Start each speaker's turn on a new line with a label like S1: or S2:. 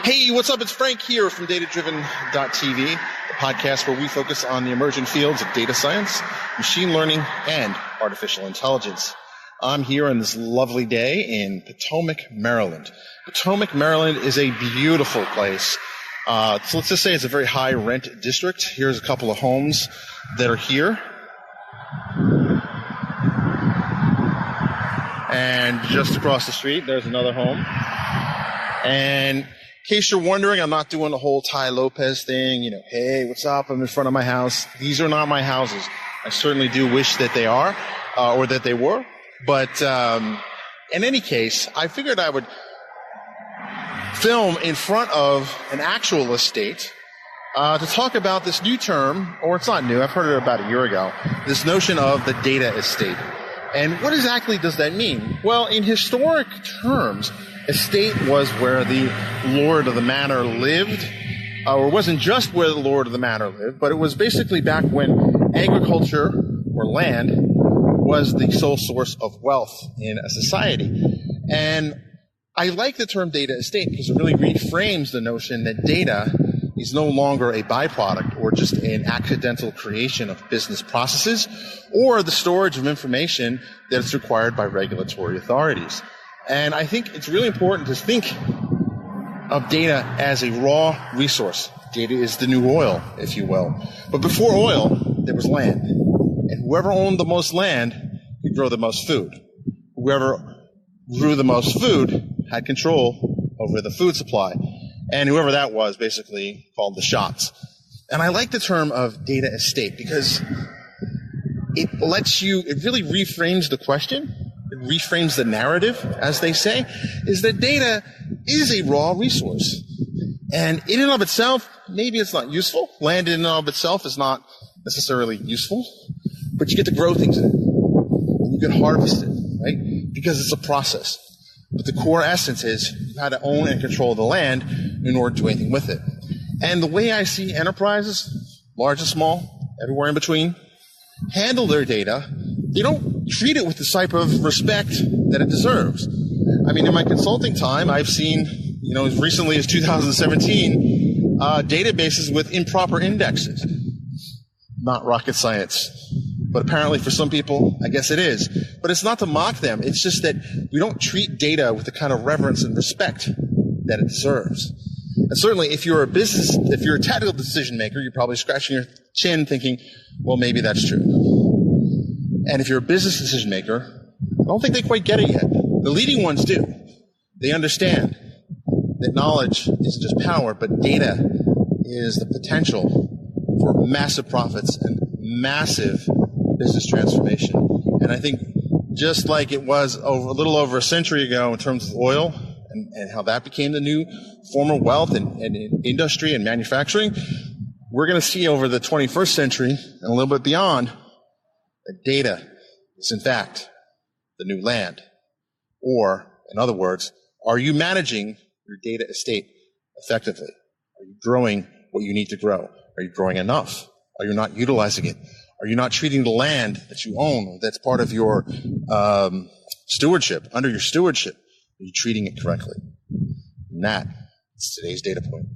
S1: Hey, what's up? It's Frank here from DataDriven.tv, the podcast where we focus on the emerging fields of data science, machine learning, and artificial intelligence. I'm here on this lovely day in Potomac, Maryland. Potomac, Maryland is a beautiful place. So let's just say it's a very high rent district. Here's a couple of homes that are here. And just across the street, there's another home. And in case you're wondering, I'm not doing the whole Ty Lopez thing, hey, what's up? I'm in front of my house. These are not my houses. I certainly do wish that they are, or that they were. But in any case, I figured I would film in front of an actual estate to talk about this new term, or it's not new, I've heard it about a year ago, this notion of the data estate. And what exactly does that mean? Well, in historic terms, estate was where the lord of the manor lived, or it wasn't just where the lord of the manor lived, but it was basically back when agriculture or land was the sole source of wealth in a society. And I like the term data estate because it really reframes the notion that data is no longer a byproduct or just an accidental creation of business processes or the storage of information that's required by regulatory authorities. And I think it's really important to think of data as a raw resource. Data is the new oil, if you will. But before oil, there was land. And whoever owned the most land could grow the most food. Whoever grew the most food had control over the food supply. And whoever that was basically called the shots. And I like the term of data estate because it really reframes the question. It reframes the narrative, as they say, is that data is a raw resource. And in and of itself, maybe it's not useful. Land in and of itself is not necessarily useful, but you get to grow things in it. And you can harvest it, right? Because it's a process. But the core essence is you had to own and control the land in order to do anything with it. And the way I see enterprises, large and small, everywhere in between, handle their data, they don't treat it with the type of respect that it deserves. I mean, in my consulting time, I've seen, as recently as 2017, databases with improper indexes. Not rocket science. But apparently for some people, I guess it is. But it's not to mock them. It's just that we don't treat data with the kind of reverence and respect that it deserves. And certainly if you're a tactical decision maker, you're probably scratching your chin thinking, well, maybe that's true. And if you're a business decision maker, I don't think they quite get it yet. The leading ones do. They understand that knowledge isn't just power, but data is the potential for massive profits and massive business transformation. And I think just like it was a little over a century ago in terms of oil and how that became the new form of wealth and industry and manufacturing, we're going to see over the 21st century and a little bit beyond that data is in fact the new land. Or, in other words, are you managing your data estate effectively? Are you growing what you need to grow? Are you growing enough? Are you not utilizing it? Are you not treating the land that you own, that's part of your stewardship, under your stewardship? Are you treating it correctly? And that is today's data point.